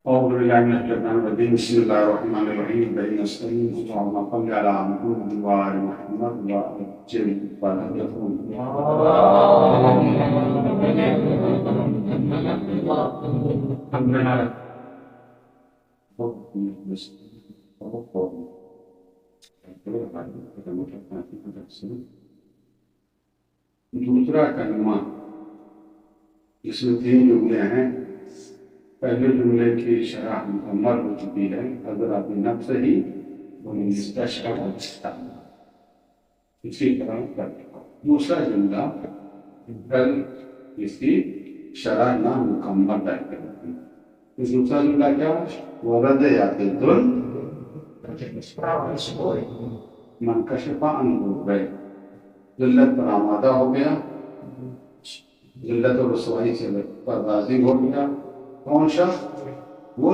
أعوذ بالله من الشيطان الرجيم بسم الله الرحمن الرحيم بين نستعين اللهم صل على محمد وآل محمد وأجل ولا يكون دوسرا کلمہ اس میں 3 جملے ہیں. پہلے جملے کی شرح مکمل ہو چکی ہے. حضرات نفس ہی اسی طرح کر دوسرا جملہ کل اس کی شرح نہ مکمل کر کے رکھی. دوسرا جملہ کیا ورد یاتی دل منکشف انگور گئے ذلت پر آمادہ ہو گیا, ذلت و رسوائی سے پردازی ہو گیا. کون شخص؟ وہ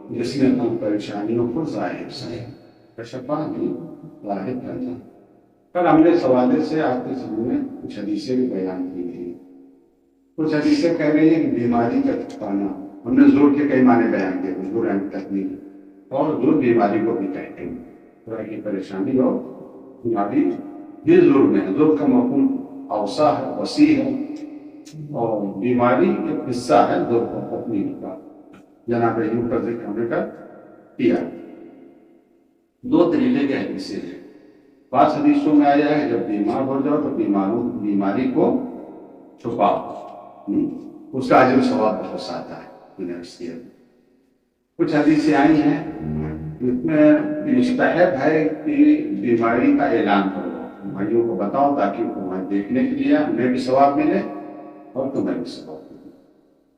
جس نے اپنی پریشانیوں کو ظاہر سے کشفا نہیں ظاہر کرتا. کل ہم نے سوالے سے آپ کے سامنے کچھ حدیثیں بھی بیان کی تھی. کچھ حدیثیں کہہ رہی ہیں کہ بیماری کا چھپانا. ہم نے زور کے کئی معنی بیان کیے, زور تکلیف اور زور بیماری کو بھی کہتے ہیں. طرح کی پریشانی اور بیماری یہ زور میں ہے. زور کا مفہوم اوسع ہے, وسیع ہے, اور بیماری ایک حصہ ہے زور کو تکلیف کا. جناب ایوب کا ذکر ہم نے کیا. 2 طریقے کے حدیثیں ہیں. بعض حدیثوں میں آیا ہے جب بیمار ہو جاؤ تو بیماری کو چھپاؤ, اس کا اجر و ثواب بہت آتا ہے. کچھ حدیثیں آئی ہیں جس میں مستحب ہے کہ بیماری کا اعلان کرو, بھائیوں کو بتاؤ تاکہ تمہیں دیکھنے کے لیے انہیں بھی ثواب ملے اور تمہیں بھی ثواب ملے.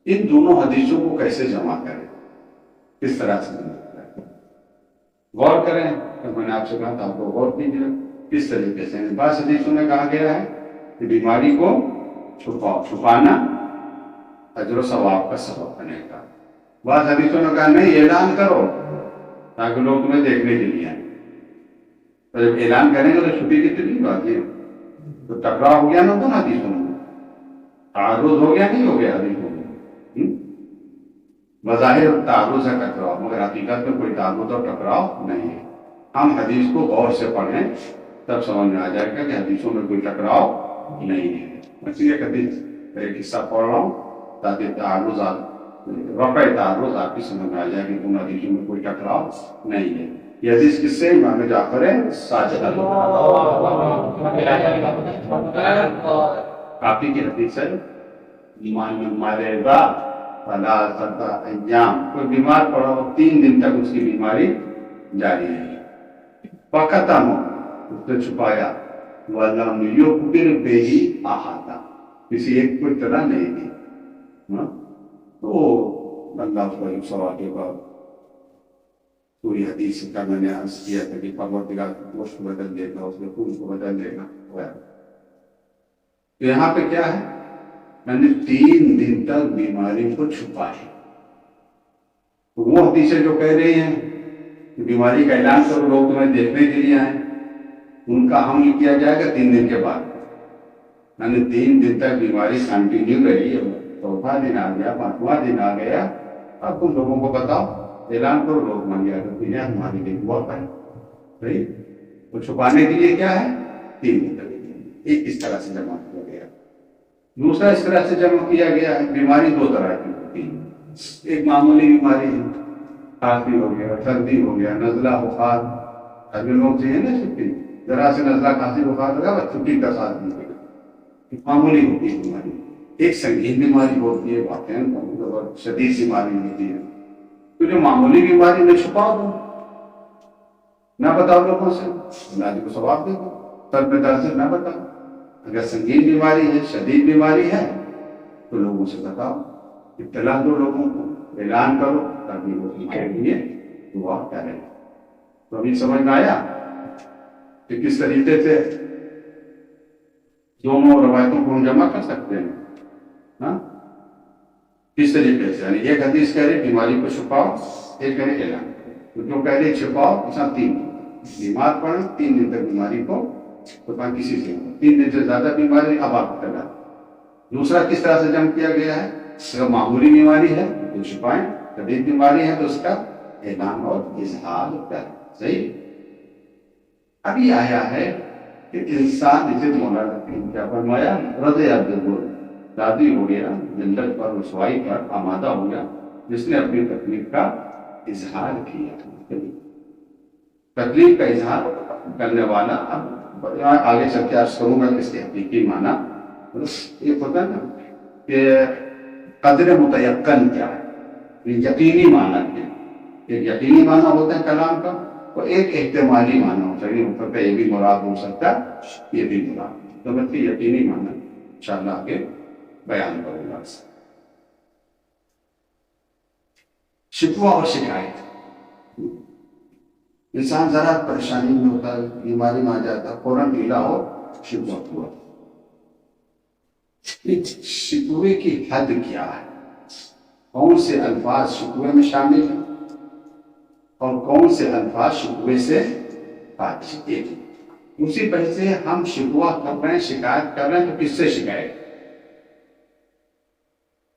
ان دونوں حدیثوں کو کیسے جمع کریں, کس طرح سے جمع کریں, غور کریں. میں نے آپ سے کہا تھا آپ کو غور کیجیے کس طریقے سے. بعض حدیثوں میں کہا گیا ہے کہ بیماری کو چھپاؤ, چھپانا اجر و ثواب کا سبب بنے گا. بعض حدیثوں نے کہا نہیں اعلان کرو تاکہ لوگ تمہیں دیکھنے کے لیے آئیں. تو جب اعلان کریں گے تو چھپی کی تکلیف آتی ہے. تو ٹکراؤ ہو گیا نا دونوں حدیثوں میں, تعارض ہو گیا نہیں ہو گیا حدیثوں میں. بظاہر تعارض ہے ٹکراؤ, مگر حقیقت میں کوئی تعارض اور ٹکراؤ نہیں ہے. ہم حدیث کو غور سے پڑھیں تب سمجھ میں آ جائے گا کہ حدیثوں میں کوئی ٹکراؤ نہیں ہے. میں ایک حدیث ایک حصہ پڑھ رہا ہوں تاکہ تعارض رفع تعارض آپ کی سمجھ میں آ جائے کہ ان حدیثوں میں کوئی ٹکراؤ نہیں ہے. یہ حدیث کس سے؟ امام جعفر صادق کافی کی حدیث ہے. ایمان مرضا ثلاثۃ ایام, کوئی بیمار پڑا ہو 3 دن تک اس کی بیماری جاری ہے. فختم اس نے چھپایا ولم یخبر بہ احد, کسی ایک کو اطلاع نہیں دی. تو اللہ اس کو ثواب دے گا. پوری حدیث کا میں نے عرض کیا تھا کہ پروردگار گوشت کو بدل دے گا, اس کے خون کو بدل دے گا. تو یہاں پہ کیا ہے, میں نے 3 دن تک بیماری کو چھپائی. تو وہ حدیثیں جو کہہ رہی ہیں کہ بیماری کا اعلان کرو لوگ تمہیں دیکھنے کے لیے آئیں, ان کا حمل کیا جائے گا 3 دن کے بعد. میں نے 3 دن تک بیماری کنٹینیو رہی ہے. 4واں دن آ گیا, 5واں دن آ گیا, اب تم لوگوں کو بتاؤ اعلان کرو, لوگ مان گیا کرتے ہیں ہماری لیے بہت ہے بھائی. تو چھپانے کے لیے کیا ہے 3 دن تک. ایک اس طرح سے جمع کیا گیا. دوسرا اس طرح سے جمع کیا گیا ہے. بیماری 2 طرح کی ہوتی ہے. ایک معمولی بیماری ہے, کھانسی ہو گیا, سردی ہو گیا, نزلہ بخار. ابھی لوگ چاہیے نا چھٹی, ذرا سے نزلہ کھانسی بخار لگا بس چھٹی کا ساتھ نہیں لگا. معمولی ہوتی ہے بیماری. ایک سنگین بیماری ہوتی ہے, واقعاً شدید بیماری ہوتی ہے. تو جو معمولی بیماری میں چھپاؤ دو, نہ بتاؤ لوگوں سے, اللہ جی کو ثواب دے دو. سر پہ درد سے نہ بتاؤ. اگر سنگین بیماری ہے, شدید بیماری ہے, تو لوگوں سے بتاؤ, اطلاع دو لوگوں کو, اعلان کرو تاکہ وہ ان کے لیے دعا کریں. تو ابھی سمجھ میں آیا کہ کس طریقے سے دونوں روایتوں کو ہم جمع کر سکتے ہیں. کس طریقے سے, یعنی ایک حدیث کہہ رہی بیماری کو چھپاؤ, ایک کہہ رہی اعلان. تو جو کہہ رہی چھپاؤ اس 3 بیمار پڑے 3 دن تک بیماری کو چھپا کسی سے, 3 دن سے زیادہ بیماری اب آپ کو کرنا. دوسرا کس طرح سے جمع کیا گیا ہے, اگر معمولی بیماری ہے تو چھپائیں, شدید بیماری ہے تو اس کا اعلان اور اظہار کریں. صحیح. ابھی آیا ہے کہ انسان اسے مولانا نے کیا فرمایا, رضی بالکل راضی ہو گیا, ذلت پر رسوائی پر آمادہ ہو گیا جس نے اپنی تکلیف کا اظہار کیا. تکلیف کا اظہار کرنے والا, اب آگے چل کے عرض کروں گا کہ اس کے حقیقی معنی ایک ہوتا ہے نا کہ قدر متیقن کیا ہے, یقینی معنی کیا ہے. ایک یقینی معنی ہوتا ہے کلام کا, اور ایک احتمالی معنی ہوتا ہے, یہ بھی مراد ہو سکتا ہے, یہ بھی مراد. تو میں یقینی معنی انشاءاللہ آگے بیان کروں گا. شکوہ اور شکایت, انسان ذرا پریشانی میں ہوتا ہے, بیماری میں آ جاتا ہے, فوراً ڈھیلا ہو شکوہ ہوا. شکوے کی حد کیا ہے, کون سے الفاظ شکوے میں شامل ہیں اور کون سے الفاظ شکوے سے خارج ہیں. اسی وجہ سے ہم شکوہ کر رہے ہیں, شکایت کر رہے ہیں, تو کس سے شکایت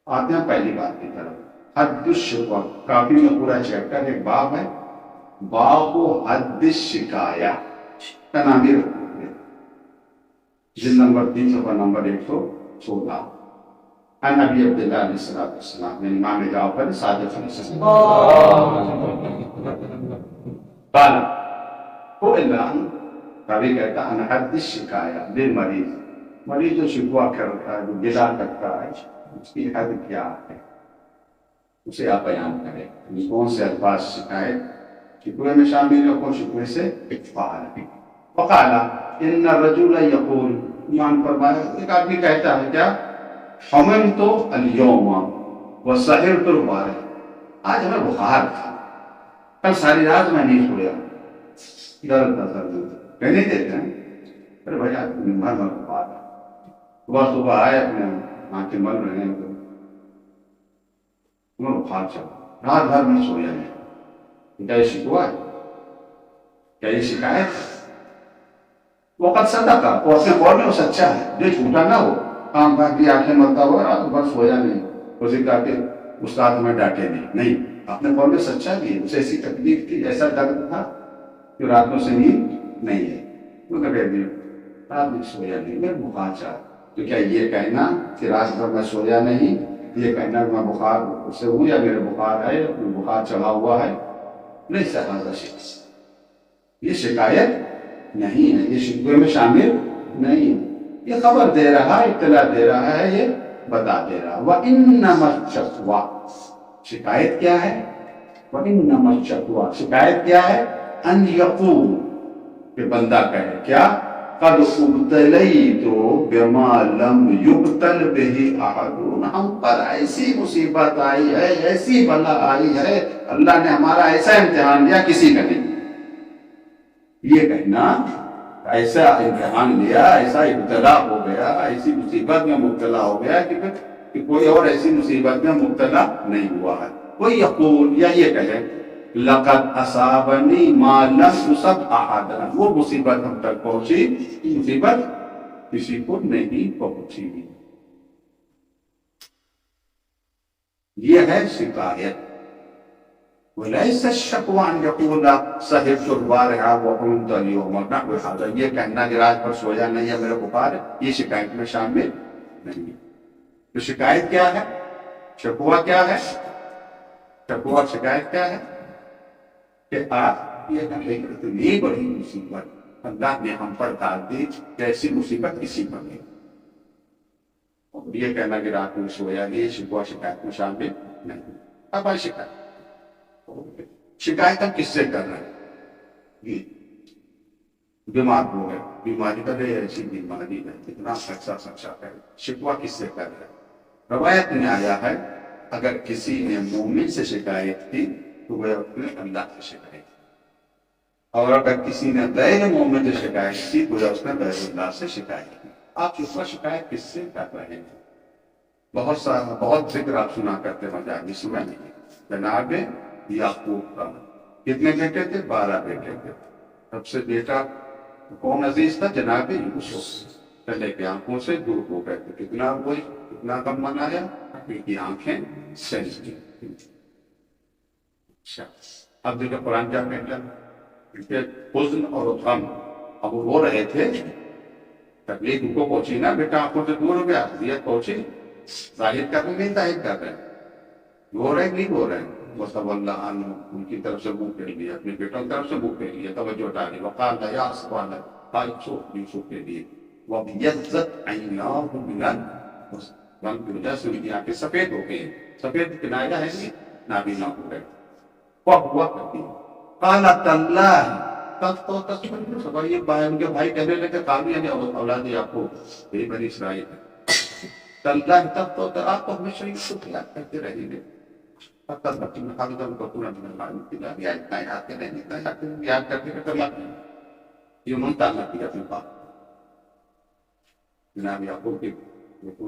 آتے ہیں؟ پہلی بات کی طرف, حد الشکوہ. کافی میں پورا چیپٹر ایک باب ہے, باب حد الشکایہ کا نام ہی رکھتے ہیں, جلد نمبر 3 صفحہ نمبر 116. عن ابی عبداللہ علیہ السلام, یعنی امام جعفر صادق علیہ السلام, قال هو الا کبھی کہتا ہے حد الشکایہ للمریض, مریض جو شکوہ کرتا ہے, جو گلا کرتا ہے, اس کی حد کیا ہے, اسے آپ بیان کریں. کون سے الفاظ شکایت شکوے میں شامل ہے, کون شکوے سے باہر ہے. وقال ان الرجل یقول, ایمان فرمایا, ایک آدمی کہتا ہے کیا, حممت اليوم وسهرت البارح, آج ہمیں بخار تھا, کل ساری رات میں نہیں سویا, درد تھا سر میں. کہنے دیتے ہیں ارے بھائی آج مر بخار ہے, صبح صبح آئے اپنے آنکھیں مل رہے ہیں, تمہیں بخار چلا, رات بھر میں سویا نہیں. کیا یہ شکوہ ہے, کیا یہ شکایت ہے؟ وقت صدقہ, وہ اپنے قول میں وہ سچا ہے, جو جھوٹا نہ ہو. کام کر کے آنکھیں ملتا ہوا, رات بھر سویا نہیں, اسے کہا کہ استاد ہمیں ڈانٹے نہیں, اپنے قول میں سچا بھی ہے. اسے ایسی تکلیف تھی, ایسا درد تھا کہ رات میں سے نیند نہیں ہے, وہ کہہ دیا رات میں سویا نہیں, میں بخار چاہ. تو کیا یہ کہنا کہ رات بھر میں سویا نہیں, یہ کہنا کہ میں بخار سے ہوں یا میرے بخار ہے, بخار چڑھا ہوا ہے, نہیں سہذا شخص, یہ شکایت نہیں ہے, یہ شکوے میں شامل نہیں ہے. یہ خبر دے رہا ہے, اطلاع دے رہا ہے, یہ بتا دے رہا ہے. وَإِنَّمَا الشَّكْوَىٰ, شکایت کیا ہے؟ وَإِنَّمَا الشَّكْوَىٰ, شکایت کیا ہے؟ ان یقول, کہ بندہ کہے کیا, قد ابتلیت بما لم یبتل بہ احد, ہم پر ایسی مصیبت آئی ہے, ایسی بلا آئی ہے, اللہ نے ہمارا ایسا امتحان لیا کسی کا نہیں. یہ کہنا ایسا امتحان لیا, ایسا ابتلا ہو گیا, ایسی مصیبت میں مبتلا ہو گیا کہ کوئی اور ایسی مصیبت میں مبتلا نہیں ہوا ہے. کوئی یقول, یا یہ کہے لقد اصابنی ما لم یصب احد, وہ مصیبت ہم تک پہنچی, مصیبت کسی کو نہیں پہنچی. یہ ہے شکایت. وَلَيْسَ الشَّكْوَىٰ أَن يَقُولَ سَهِرْتُ الْبَارِحَ وَقُمْتُ الْيَوْمَ نَحْوَ هَٰذَا, یہ کہنا کہ رات بھر سویا نہیں ہے, میرے بخار ہے, یہ شکایت میں شامل نہیں ہے. تو شکایت کیا ہے, شکوہ کیا ہے؟ شکوہ شکایت کیا ہے کہ آپ یہ کہیں کہ اتنی بڑی مصیبت اللہ نے ہم پر ڈال دی, جیسی مصیبت کسی پر نہیں. اور یہ کہنا کہ رات میں سویا نہیں, شکوہ شکایت میں شامل نہیں. اب آئی شکایت, شکایت ہم کس سے کر رہے ہیں؟ بیمار ہو گئے, بیماری کا ہے, ایسی بیماری ہے, اتنا خرچہ ہے, شکوہ کس سے کر رہے ہیں؟ روایت میں آیا ہے اگر کسی نے مومن سے شکایت کی تو وہ اپنے اللہ سے شکایت کی, اور اگر کسی نے غیر مومن سے شکایت کی تو اس نے غیر اللہ سے شکایت کی. آپ شکوہ شکایت کس سے کر رہے ہیں؟ بہت ذکر آپ سنا کرتے مجالس میں. جناب یعقوب کا کتنے بیٹے تھے؟ 12 بیٹے تھے. سب سے بیٹا کون عزیز تھا؟ جناب یوسف. پہلے کی آنکھوں سے دور ہو گئے تھے. کتنا غم منایا, ان کی آنکھیں سج گئی. اچھا اب دیکھیں قرآن کیا کہتا ہے کہ حزن اور غم، اب وہ رو رہے تھے، تکلیف ان کو پہنچی نا، بیٹا آنکھوں سے دور ہو گیا، اذیت پہنچی، ظاہر کر رہے نہیں ظاہر کر رہے ہیں، رو رہے نہیں رو رہے ہیں، وہ سب اللہ عنہ ان کی طرف سے منہ پھیر لیا، اپنے بیٹوں کی طرف سے منہ پھیر لیا، توجہ ہٹا لی، وقال یا سبحان اللہ یوسف کے لیے وَبِيَضَّتْ عَيْنَاهُ مِنَ الْحُزْنِ، غم کی وجہ سے ان کی آنکھیں سفید ہو گئی، سفید کنایا ہے نہیں نابینا ہو گئے، وَهُوَ كَظِيمٌ قَالَ تَاللَّهِ، تب تو تصویر سبا یہ ان کے بھائی کہنے لگے قالوا یعنی اولاد یعقوب، یہی بنی اسرائیل ہے، تاللہ تب تو آپ کو ہمیشہ یوسف یاد کرتے رہیں گے، حتی تکون حمدا وتكون من العالمین، اتنا یاد کریں اتنا یاد کرتے کہ اللہ یہ منتظر کیا اپنے باپ، جناب یعقوب کی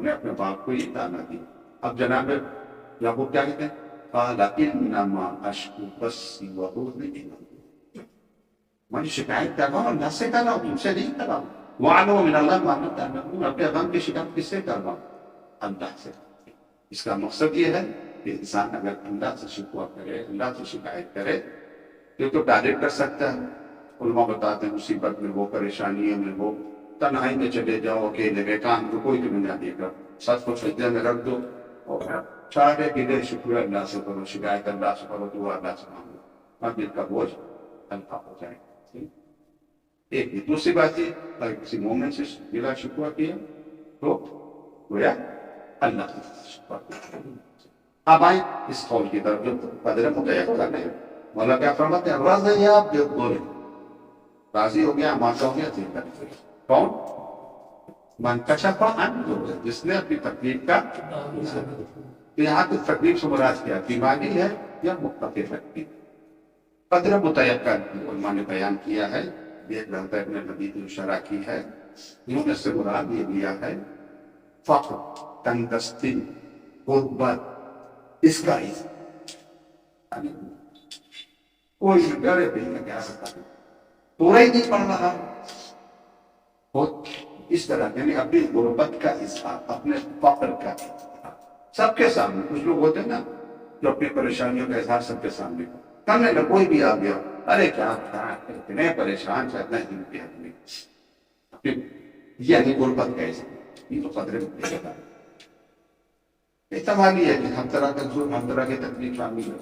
نے اپنے باپ کو یہ تعالیٰ دی۔ اب جناب یعقوب کیا کہتے ہیں؟ قال انما اشکو بثی وحزنی الی اللہ، میں شکایت کر رہا ہوں اللہ سے کر رہا ہوں، تم سے نہیں کر رہا ہوں، وَعَلَمُ مِنَ اللَّهِ مَا لَا تَعْلَمُونَ، اپنے غم کی شکایت کس سے کر رہا ہوں؟ اللہ سے۔ اس کا مقصد یہ ہے کہ انسان اگر اللہ سے شکوہ کرے، اللہ سے شکایت کرے تو ڈائریکٹ کر سکتا ہے، علماء بتاتے ہیں مصیبت میں ہو، پریشانیوں میں ہو، تنہائی میں چلے جاؤ، اکیلے میں کام کو کوئی تمہیں نہ دے گا، سب کو سجدے میں رکھ دو اور سارے گلے شکر اللہ سے کرو، شکایت اللہ سے کرو، دعا اللہ سے مانگو، اب دل کا بوجھ ہلکا ہو جائے گا۔ ایک دوسری بات یہ، اگر کسی مومن سے گلا شکوہ کیا تو گویا اللہ کی شکوہ کیا۔ اب آئیں اس قول کی طرف جو قدر متعیق کرنے ہیں، مولا کیا فرماتے ہیں؟ رضی بالظلم، راضی ہو گیا، مانتا ہو گیا ذکر کرنے، کون؟ من کشف عن ضر، جس نے اپنی تکلیف کا، تو یہاں کی تکلیف سے مراد کیا، بیماری ہے یا مختلف تکلیف؟ قدر متعیقہ علماء نے بیان کیا ہے، یہ رہتا ابن حبیب نے شرح کی ہے، انہوں نے سے مراد یہ لیا ہے فقر، تنگ دستی، غربت، اس کا ہی کوئی ڈرے بھی نہیں کیا سکتا، پورا ہی نہیں پڑھ رہا، بہت اس طرح یعنی اپنی غربت کا اظہار، اپنے فقر کا اظہار سب کے سامنے۔ کچھ لوگ ہوتے ہیں نا جو اپنی پریشانیوں کا اظہار سب کے سامنے کرنے لگے، کوئی بھی آ گیا، ارے کیا اتنے پریشان چلنا ہے دن کے آدمی، یعنی غربت کا اظہار، یہ تو قدر متعیقہ ہے۔ احتمال یہ ہے کہ ہم طرح کا ظلم، ہم طرح کی تکلیف شامل ہے۔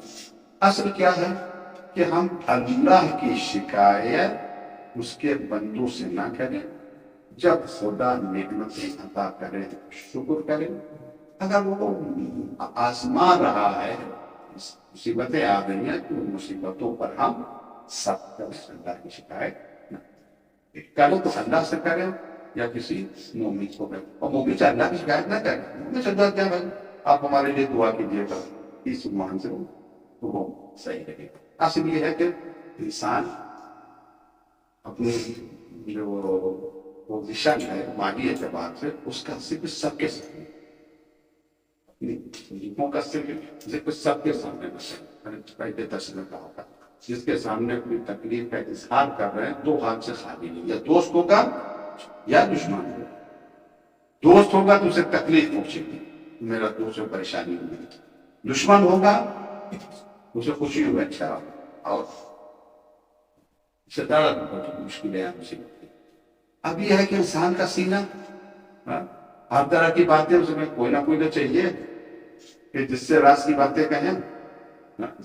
اصل کیا ہے کہ ہم اللہ کی شکایت اس کے بندوں سے نہ کریں، جب خدا نعمتیں عطا کرے شکر کرے، اگر وہ آزما رہا ہے، مصیبتیں آ گئی ہیں تو مصیبتوں پر ہم سب اللہ کی شکایت نہ کریں، تو اللہ سے کریں یا کسی مومن کو کریں، اور مومن سے اللہ کی شکایت نہ کریں، مومن سے دعا کیا بھائی آپ ہمارے لیے دعا کیجیے گا اس مان سے تو وہ صحیح رہے گا۔ اصل یہ ہے کہ انسان اپنی جو پوزیشن ہے مالی اعتبار سے اس کا ذکر سب کے سامنے، کا ذکر سب کے سامنے پہلے تشریح کا ہوگا، جس کے سامنے اپنی تکلیف کا اظہار کر رہے ہیں دو ہاتھ سے خالی نہیں، یا دوست ہوگا یا دشمن ہوگا۔ دوست ہوگا تو اسے تکلیف پہنچے گی، میرا دوست سے پریشانی ہوگی، دشمن ہوگا اسے خوشی ہوگی، اچھا اور زیادہ مشکلیں ہیں مصیبتیں۔ اب یہ ہے کہ انسان کا سینہ ہر طرح کی باتیں اس میں کوئی نہ کوئی تو چاہیے کہ جس سے راز کی باتیں کہیں۔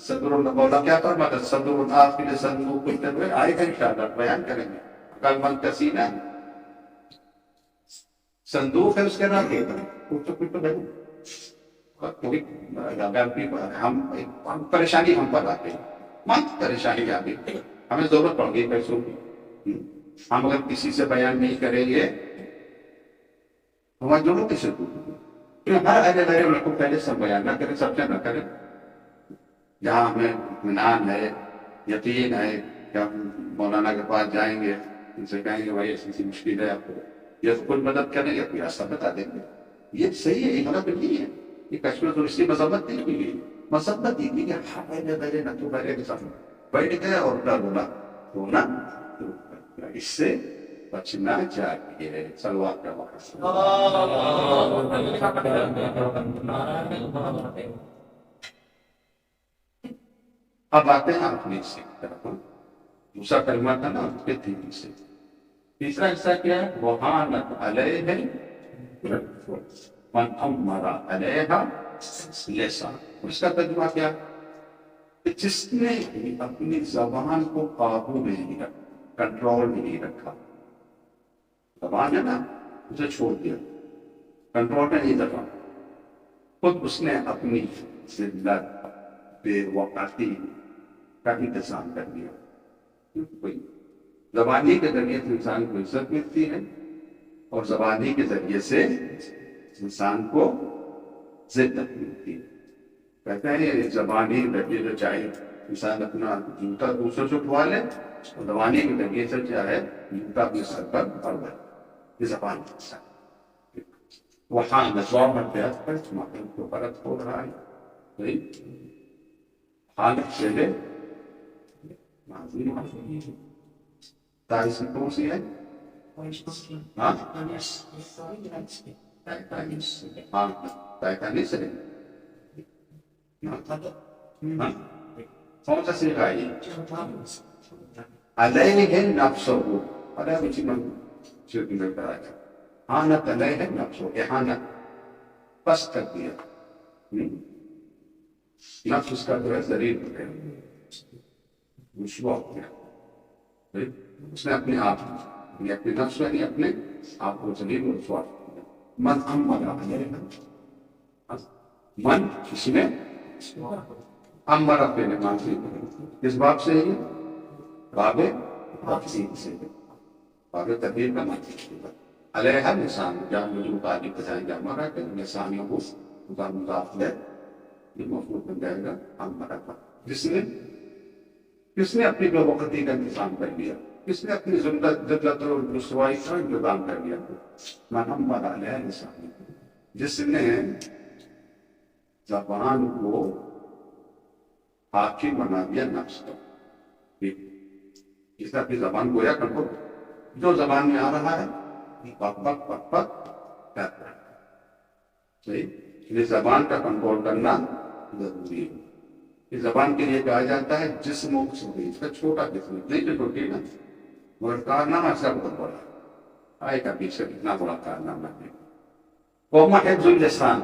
صدر مولا کیا فرماتا ہے؟ صدر الناس کے لیے صندوق کھلتے ہوئے آئے گا انشاءاللہ، بیان کریں گے۔ عقل مند کا سینہ صندوق ہے، اس کے نام کچھ تو نہیں، کوئی ہم پریشانی ہم پر آتے ہیں، مت پریشانی آ گئی، ہمیں ضرورت پڑ گئی پیسوں کی، ہم اگر کسی سے بیان نہیں کریں گے ہماری ضرورت کسی کو، ہر اہل میں کو پہلے سب بیان نہ کریں، سب سے نہ کریں، جہاں ہمیں اطمینان ہے، یقین ہے کہ ہم مولانا کے پاس جائیں گے، ان سے کہیں گے بھائی ایسی مشکل ہے آپ کو، یا تو کوئی مدد کریں یا کوئی راستہ بتا دیں گے، یہ صحیح ہے، یہ غلط نہیں ہے، یہ کشمیر تو اس کی مذمت نہیں ہوئی، مذمت یہ نہیں کہ ہاں پہلے نہ تو پہلے کے سامنے بیٹھ گئے اور رونا اس سے بچنا چاہیے۔ صلوات کا وقت اب آتے ہیں اپنی سے طرف. دوسرا کلمہ تھا نا اس کے تین سے. تیسرا حصہ کیا ہے؟ وحانت علیہ من امر علیہا لسان. اس کا ترجمہ کیا؟ کہ جس نے اپنی زبان کو قابو میں نہیں رکھا، کنٹرول میں نہیں رکھا. زبان ہے نا، اسے چھوڑ دیا، کنٹرول میں نہیں رکھا. خود اس نے اپنی ذلت، بے وقاتی کا انتظام کر دیا. کوئی زبانی کے ذریعے سے انسان کو عزت ملتی ہے اور زبانی کے ذریعے سے انسان کو ذلت ملتی ہے. کہتے ہیں یہ زبانی ذریعے سے چاہے انسان اپنا جوتا دوسروں سے اٹھوا لے اور زبانی کے ذریعے سے چاہے جوتا اپنے سر پر پڑ جائے. یہ زبان کے ساتھ وہاں نسوار مرتے پر تمہارے کو فرق ہو رہا ہے. حالت سے لے تاریخ کون سی ہے؟ ہاں تینتالیس ہے. کون سا سیکھا یہ؟ علیہ نفسہ، علیہ کچھ من شرک میں کرا جائے. حانت علیہ نفسہ، احانت پس کر دیا. نفس اس کا جو ہے ضریر ہو گیا، رسوا ہو گیا. اس نے اپنے آپ اپنے نفس میں اپنے آپ کو ضریر و رسوا کیا. من امر علیہ، من اس نے امر اپنے نمان سے. کس باب سے ہے؟ باب تفصیل سے، باب تبدیل کا مطلب علیہ لسان. جہاں مجھے متعلق بتائیں گے ہمارا کہ لسانیوں کو مضاف ہے، یہ مفعول بن جائے گا امر کا. کس نے اپنی بے وقتی کا انتظام کر لیا، کس نے اپنی ذلت اور رسوائی کا انتظام کر لیا. من امر علیہ لسان، جس نے زبان کو حاکم بنا دیا نفس کا. جس نے اپنی زبان کو یا کنٹرول، جو زبان میں آ رہا ہے پک پک پک پک کرتا ہے. صحیح، زبان کا کنٹرول کرنا ضروری ہے. اس زبان کے لیے کہا جاتا ہے جسم و اس کا چھوٹا جسم نہیں جو چھوٹی نا، مگر کارنامہ اس کا بہت بڑا آئے کا پیچھے اتنا بڑا کارنامہ ہے. قوم حفظ اللسان،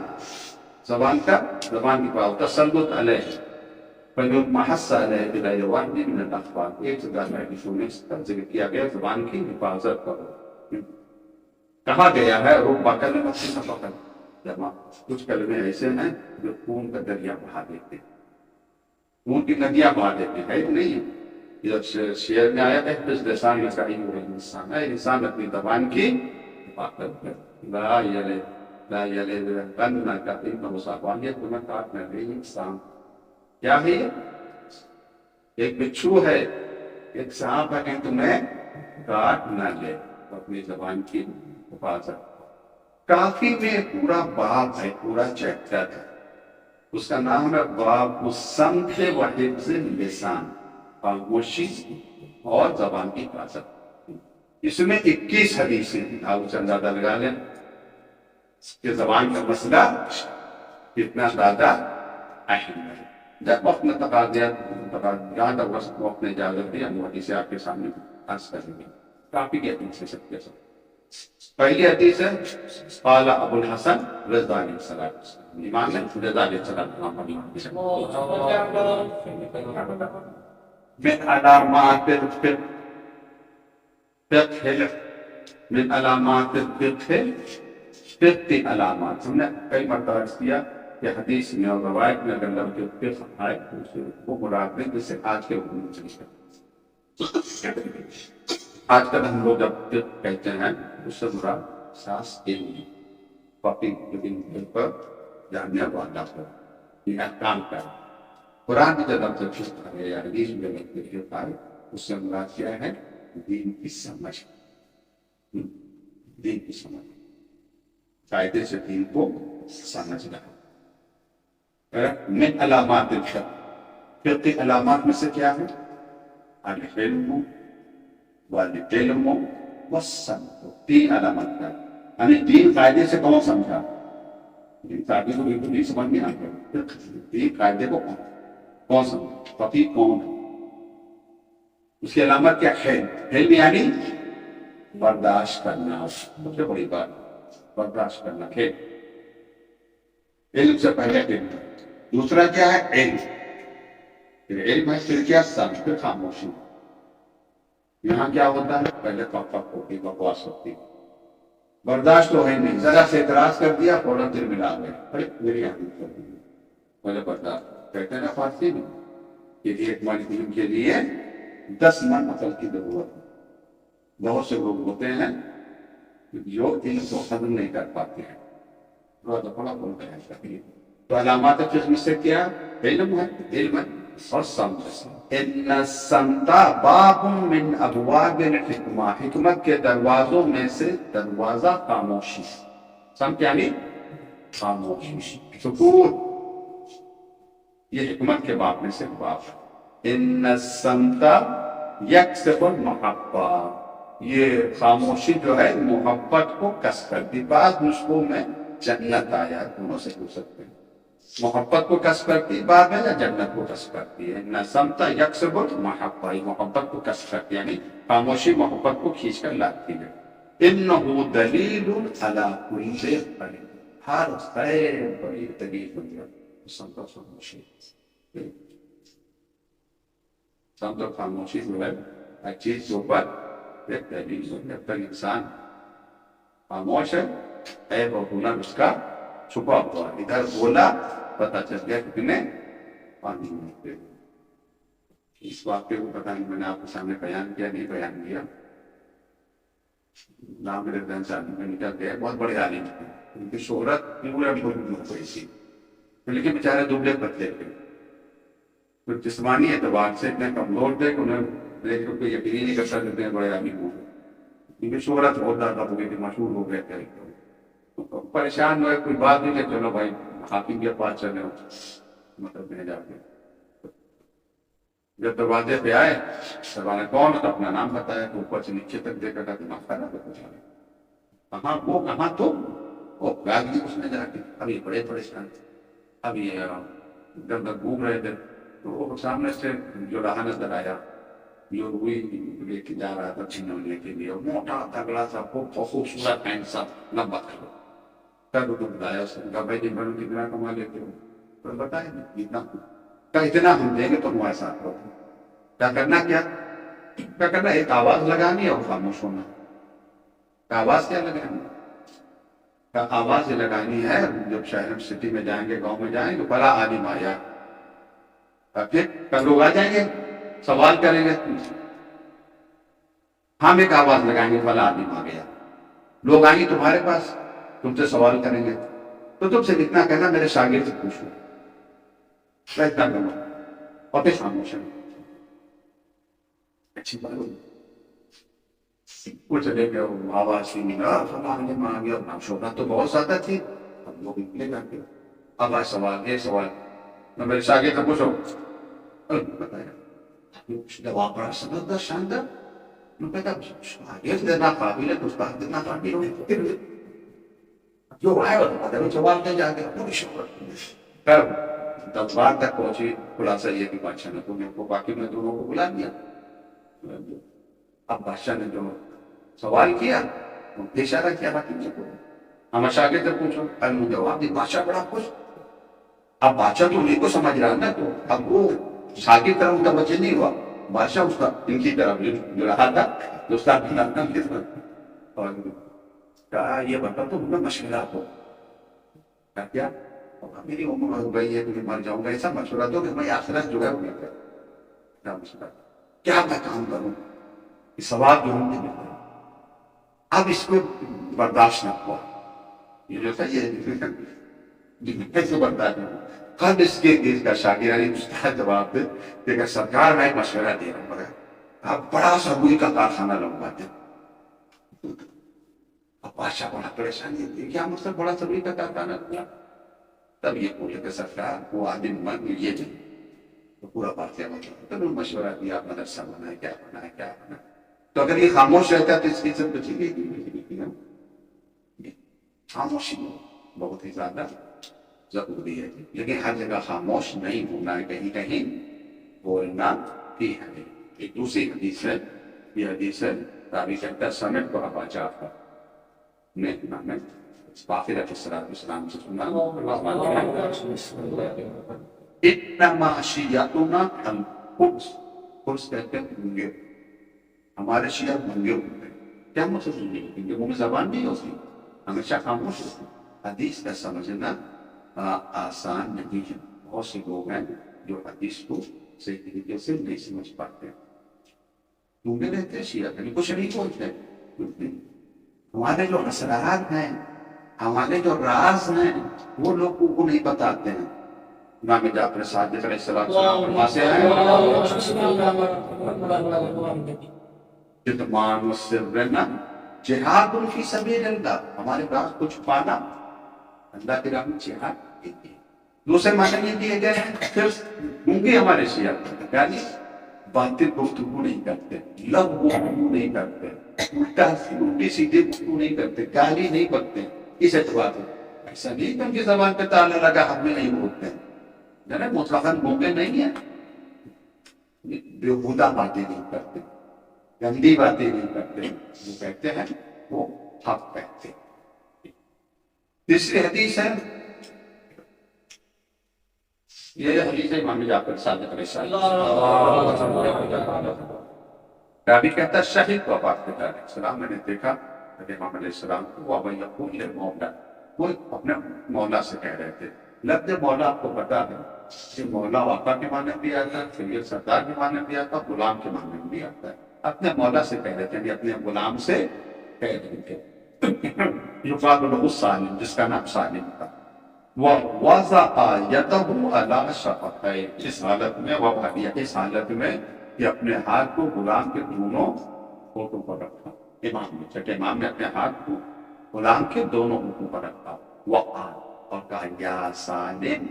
زبان کا، زبان کی پاؤ تسلط علیہ محس علیہ بلا واحد من الاخبار. ایک جگہ میں ذکر کیا گیا زبان کی حفاظت کرو. کہا گیا ہے رب کلمۃ سبقت جمع، کچھ کلمے ایسے ہیں جو خون کا دریا بہا دیتے ہیں، خون کی ندیاں بہا دیتے ہیں. نہیں جب شعر میں آیا ہے حفظ لسان میں کہی ہوئے انسان ہے، انسان اپنی زبان کی حفاظت کر. لا یلد کنہ کا انہ صافانیت تمہیں کاٹ نہ دے انسان. کیا ہے یہ؟ ایک بچھو ہے، ایک سانپ ہے کہ تمہیں کاٹ نہ لے. اپنی زبان کی حفاظت. کافی میں پورا باب ہے، پورا چیپٹر ہے، اس کا نام ہے باب الصمت و حفظ اللسان، خاموشی اور زبان کی حفاظت. اس میں 21 حدیثیں، آپ اسے اندازہ لگا لیں کہ زبان کا مسئلہ کتنا زیادہ اہم ہے. جب وقت نے جہاں تک وقت نے اجازت دی ہم حدیثیں آپ کے سامنے عرض کریں گے. کافی کی حدیث ہے سب کے ساتھ. پہلی حدیث ہے قال ابو الحسن رضا علیہ السلام، امام رضا علیہ السلام من علامات الفقه، من علامات الفقه، فقہ علامات. ہم نے کئی مرتبہ عرض کیا کہ حدیث میں اور روایت میں اگر لفظ فقہ آئے تو وہ مراد ہے جس سے آج کے حکم چلتے. آج کل ہم لوگ جب فقہ کہتے ہیں اس سے مراد ساس علم، فقہ پر جاننے والا پر یہ احکام کا. قرآن کی جب لفظ فقہ ہے یا حدیث میں لفظ فقہ آئے اس سے مراد کیا ہے؟ دین کی سمجھ، دین کی سمجھ، قاعدے سے دین کو سمجھنا. من علامات الفقہ، فقہ علامات میں سے کیا ہے؟ العلم والعلم والسمت. تین علامات کا یعنی تین قاعدے سے کون سمجھا؟ تین قاعدے کو بالکل نہیں سمجھ میں آتا. تین قاعدے کو کون سا فقیر کون ہے؟ اس کی علامت کیا ہے؟ حلم یعنی برداشت کرنا، سب سے بڑی بات برداشت کرنا ہے۔ علم سے پہلے علم، دوسرا کیا ہے علم، پھر علم ہے، پھر کیا سمجھ، پھر خاموشی۔ یہاں کیا ہوتا ہے؟ پہلے پک ہوتی، بکواس ہوتی، برداشت تو ہے نہیں، ذرا سے اعتراض کر دیا فوراً دل ملا گئے، ارے میری عادت کر دی، پہلے برداشت کہتے ہیں نا فارسی میں کہ ایک من علم کے لیے 10 من عقل کی ضرورت ہے۔ بہت سے لوگ ہوتے ہیں جو علم کو ہضم نہیں کر پاتے ہیں، تھوڑا بولتے ہیں۔ تو علامات فہم سے کیا؟ علم ہے، علم ہے اور سمجھ۔ ان الصمت باب من ابواب الحکمہ، حکمت کے دروازوں میں سے دروازہ خاموشی۔ سمت یعنی خاموشی، سکون، یہ حکمت کے باب میں سے باب ہے۔ ان الصمت یکسب المحبہ، یہ خاموشی جو ہے محبت کو کس کرتی۔ بعض نسخوں میں جنت آیا، دونوں سے ہو سکتے ہیں، محبت کو کس کرتی بعد میں یا جنت کو کس کرتی ہے۔ ان الصمت یکسب المحبہ، محبت کو کس کرتی یعنی خاموشی محبت کو کھینچ کر لاتی ہے۔ انہ دلیل علی کل خیر، ہر خیر بڑی دلیل ہوتی ہے صمت و خاموشی۔ صمت و خاموشی جو ہے ہر چیز کے اوپر ایک دلیل ہے۔ جب تک انسان خاموش ہے، عیب اور گناہ اس کا چھپا ہوا، ادھر بولا پتہ چل گیا کتنے پانی میں۔ اس واقعے کو پتہ نہیں میں نے آپ کے سامنے بیان کیا نہیں بیان کیا، نام میرے ذہن سے آدمی میں نکل گیا، بہت بڑے عالم تھے، ان کی شہرت پورے ملک میں ہو گئی تھی، لیکن بیچارے دبلے پتلے تھے، پھر جسمانی اعتبار سے اتنے کمزور تھے کہ انہیں دیکھ کر کوئی یقین ہی نہیں کر سکتے اتنے بڑے عالم ہو گئے، ان کی شہرت بہت زیادہ ہو گئی تھی، مشہور ہو گئے تھے۔ پریشان ہوئے، کوئی بات نہیں کہ چلو بھائی حاکم کے پاس چلے، مطلب میں جا کے جب دروازے پہ آئے، دروازے کون تو اپنا نام بتایا، تو اوپر سے نیچے تک دیکھا تھا، دماغ خراب ہے، کہاں وہ کہاں تو وہ گاگ دی اس نے جا کے، اب یہ بڑے پریشان تھے، اب یہ ادھر ادھر گھوم رہے تھے، تو وہ سامنے سے جو راہ نظر آیا، جو روئی لے کے جا رہا تھا چھیننے کے لیے، موٹا تگڑا سا خوبصورت ہینڈسم لمبا تھا، کب بتایا اس نے کہا بھائی جن بھروں کتنا کما لیتے ہو؟ تو بتائیں اتنا، کہا اتنا ہم دیں گے تو تمہارے ساتھ رہو۔ کیا کرنا، کیا کرنا؟ ایک آواز لگانی ہے اور خاموش ہونا۔ آواز کیا لگانی؟ آواز یہ لگانی ہے جب شہر سٹی میں جائیں گے، گاؤں میں جائیں گے، بڑا عالم آیا، پھر لوگ آ جائیں گے سوال کریں گے، ہم ایک آواز لگائیں گے بڑا عالم آ گیا، لوگ آئیں گے تمہارے پاس، تم سے سوال کریں گے، تو تم سے اتنا کہنا میرے شاگرد سے پوچھو، میں اتنا کروں اور پھر خاموش ہے۔ اچھی بات ہوئی، کچھ چلے گئے، آواز ہی نہیں آ گیا، شہرت تو بہت زیادہ تھی، اب لوگ نکلے جا کے، اب آج سوال، یہ سوال میں میرے شاگرد سے پوچھو، بتایا جواب بڑا سمجھدار شاندار، میں کہتا شاگرد اتنا قابل ہے، استاد اتنا قابل ہو، جو آئے وہ جواب دے جا کے پوری شہرت۔ دربار تک پہنچی، خلاصہ یہ کہ بادشاہ نے تمہیں کو باقی میں دونوں کو بلا دیا۔ اب بادشاہ نے جو سوال کیا اشارہ کیا باقی کو، ہم شاگرد سے پوچھو، اب جواب دی، بادشاہ بڑا خوش۔ اب بادشاہ تو انہیں کو سمجھ رہا نا، تو اب وہ شاگرد طرف متوجہ نہیں ہوا، بادشاہ اس کا ان کی طرف جو رہا تھا، جو استاد اور کہا یہ بتا تو میں مشورہ ہو کیا، میری عمر ہو گئی ہے، تمہیں مر جاؤں گا، ایسا مشورہ دو کہ میں آخرت جو ہے وہ کیا مشورہ، کیا میں کام کروں، یہ سوال جو ہم نے ملتا ہے، اب اس کو برداشت نہ ہوا، یہ جو تھا یہ کیسے برداشت نہ ہوا، کب اس کا شاگرد استاد جواب دے کہ اگر سرکار میں مشورہ دے رہا ہوں، اب بڑا سا روئی کا کارخانہ لگواتے، اب بادشاہ بڑا پریشانی ہے، کیا مطلب بڑا سا روئی کا کارخانہ لگوا، تب یہ بولے کہ سرکار وہ آدمی من یہ نہیں، تو پورا واقعہ مطلب تب مشورہ دیا، مدرسہ بنائے، کیا بنائے کیا بنائے، تو اگر یہ خاموش رہتا تو اس کی عزت بچی گئی، خاموشی بہت ہی زیادہ ضروری ہے، لیکن ہر جگہ خاموش نہیں ہونا ہے، کہیں کہیں بولنا بھی ہے۔ ایک دوسری حدیث ہے، یہ حدیث ہے راوی کہتا ہے سمعت ابا جعفر نے امام باقر علیہ السلام سے سنا، انما شیعتنا القدس، قدس کہتے ہیں گونگے، ہمارے شیعہ گونگے ہوتے ہیں۔ کیا مطلب گونگے؟ وہ میں زبان نہیں ہوتی، ہمیشہ خاموش ہوتی۔ حدیث کا سمجھنا آسان نہیں ہے، بہت سے لوگ ہیں جو حدیث کو صحیح طریقے سے نہیں سمجھ پاتے، گونگے رہتے ہیں شیعہ، یعنی کچھ نہیں بولتے۔ ہمارے جو اسرار ہیں، ہمارے جو راز ہیں، وہ لوگوں کو نہیں بتاتے ہیں۔ امام جعفر صادق علیہ السلام فرماتے ہیں کتمان السرنا جہاد فی سبیل اللہ، ہمارے راز کو چھپانا اللہ کے راہ میں جہاد ہے۔ دوسرے معنی یہ دیے گئے ہیں صرف گونگے ہمارے شیعہ، یعنی باطل گفتگو نہیں کرتے، لغو گفتگو نہیں کرتے، الٹی سیدھے گفتگو نہیں کرتے، گالی نہیں بکتے، اس اعتبار سے ایسا نہیں کہ ان کی زبان پہ تالا لگا ہم میں نہیں بولتے ہیں، یعنی مطلقاً گونگے نہیں ہیں، بیہودہ باتیں نہیں کرتے، گندی باتیں نہیں کرتے، وہ کہتے ہیں وہ حق کہتے ہیں۔ تیسری حدیث ہے، یہ حدیث امام جعفر صادق علیہ السلام، راوی کہتا ہے شہید وفات علیہ السلام، میں نے دیکھا کہ امام علیہ السلام کو وہ یقول للمولا، وہ اپنے مولا سے کہہ رہے تھے۔ لفظ مولا آپ کو پتا ہے کہ مولا آقا کے معنی بھی آتا ہے، سید سردار کے معنی بھی آتا ہے، غلام کے معنی بھی آتا ہے۔ اپنے مولا سے کہہ رہے تھے، اپنے غلام سے کہہ رہے تھے۔ یقال له سالم، جس کا نام سالم تھا، وَوَضَعَ يَدَهُ عَلَىٰ شَفَقَيْهِ، اس حالت میں وَوَضَعَ، اس حالت میں کہ اپنے ہاتھ کو غلام کے دونوں ہونٹوں پر رکھا، امام نے، چھٹے امام نے اپنے ہاتھ کو غلام کے دونوں ہونٹوں پر رکھا، وقال، اور کہا یا سالم،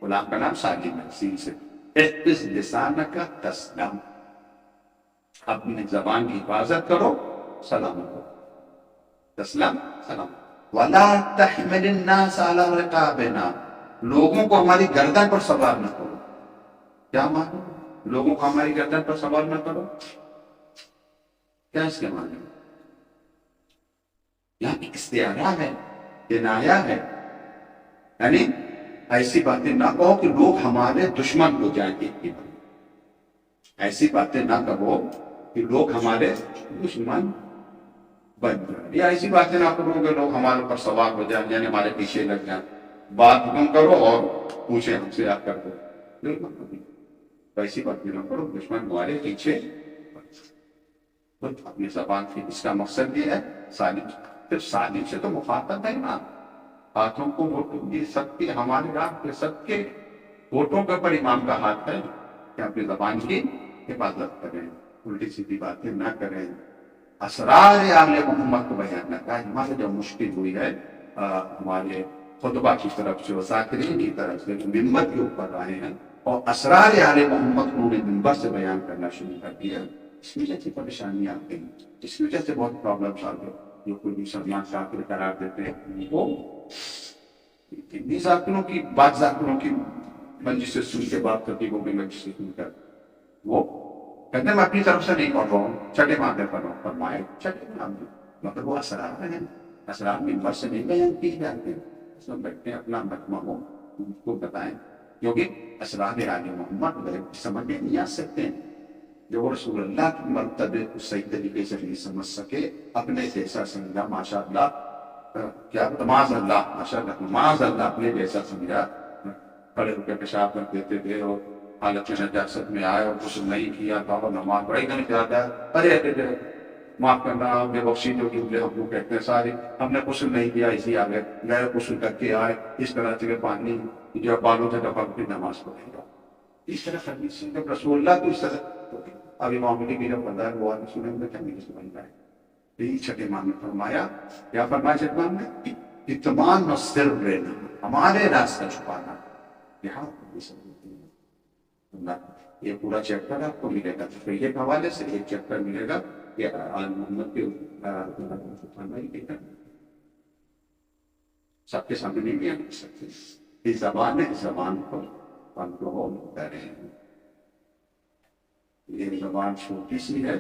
غلام کا نام سالم ہے، سین سے، احفظ لسانک تسلم، اپنی زبان کی حفاظت کرو سلامت ہو، تسلم سلام، وَلَا تَحْمِلِ النَّاسَ عَلَىٰ رِقَابِنَا، لوگوں کو ہماری گردن پر سوار نہ کرو۔ کیا معنی؟ لوگوں کو ہماری گردن پر سوار نہ کرو، کیا اس کے معنی؟ یعنی استعارہ ہے، کنایہ ہے، یعنی ایسی باتیں نہ کہو کہ لوگ ہمارے دشمن ہو جائیں گے، ایسی باتیں نہ کہو کہ لوگ ہمارے دشمن بن جائیں، یا ایسی باتیں نہ کرو کہ لوگ ہمارے اوپر سوار ہو جائیں، یعنی ہمارے پیچھے لگ جائیں، بات حکم کرو اور پوچھیں ہم سے، آپ کر دو، ایسی باتیں نہ کرو دشمن ہمارے پیچھے بن جائیں۔ اپنی زبان کی اس کا مقصد یہ ہے سالم، صرف سالم سے تو مخاطب ہے نا، ہاتھوں کو ووٹوں کی سب کے، ہمارے راہ کے سب کے ووٹوں کے اوپر امام کا ہاتھ ہے کہ اپنی زبان کی حفاظت کریں، الٹی سیدھی باتیں نہ کریں، اسرار آل محمد کو بیان نہ کریں۔ ہمارے جو مشکل ہوئی ہے ہمارے خطبہ کی طرف سے، ذاکرین کی طرف سے، ممبر کے اوپر آئے ہیں اور اسرار آل محمد کو ممبر سے بیان کرنا شروع کر دیا، اس وجہ سے پریشانیاں آ گئی، اس وجہ سے بہت پرابلمس آ گئے۔ جو کوئی مسلمان کافر قرار دیتے ہیں وہ ذاکروں کی بات، ذاکروں کی مجلس سے سن کے بات کرتی، وہ بھی مجلس سے سن کر وہ کہتے ہیں میں اپنی طرف سے نہیں پڑھ رہا ہوں، چھٹے مادے پر فرمائے، چھٹے مادے مگر وہ اسرار ہیں، اسرار ممبر سے نہیں بیان کی جاتے، اس میں بیٹھتے اپنا مجمع ہو ان کو بتائیں، کیونکہ اسرار آل محمد سمجھ میں نہیں آ سکتے ہیں، جو رسول اللہ کی مرتبے کو صحیح طریقے سے نہیں سمجھ سکے، اپنے جیسا سمجھا، ماشاء اللہ، کیا معاذ اللہ، ماشاء اللہ معاذ اللہ، اپنے جیسا سمجھا، کھڑے ہو کے پیشاب کر دیتے تھے اور حالت میں نجاست میں آئے اور کچھ نہیں کیا تھا اور نماز پڑھائی نہیں جاتا ہے، ارے معاف کرنا، بے بخشی جو کہ ہم لوگ کہتے ہیں ساری، ہم نے غسل نہیں کیا اسی آگے گئے، غسل کر کے آئے، اس طرح سے پانی جو بالوں سے ڈبا کے نماز پڑھے گا، اس طرح کرنی سے جب رسول اللہ کو اس طرح، ابھی معاملے کی جب بندہ وہ آدمی سنیں گے کیا نہیں سمجھ پائے۔ یہی چھٹے امام نے فرمایا، کیا فرمایا چھٹے امام نے؟ اطمئنان السر رہنا، ہمارے راز کا چھپانا، یہاں یہ پورا چیپٹر آپ کو ملے گا، تفریح کے حوالے سے ایک چیپٹر ملے گا کہ آل محمد کے سب کے سامنے نہیں آ سکتے، اس زبان پر کنٹرول کریں. یہ زبان چھوٹی سی ہے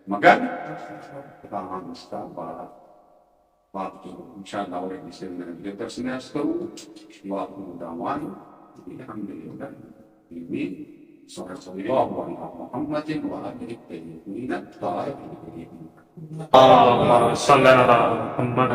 مگر کام اس کا بڑا. آپ انشاءاللہ اور جسے میں درس میں عرض کروں واقع دعوان الحمدللہ صلی اللہ علیہ محمد وآلہ الطیبین الطاہرین. اللهم صل على محمد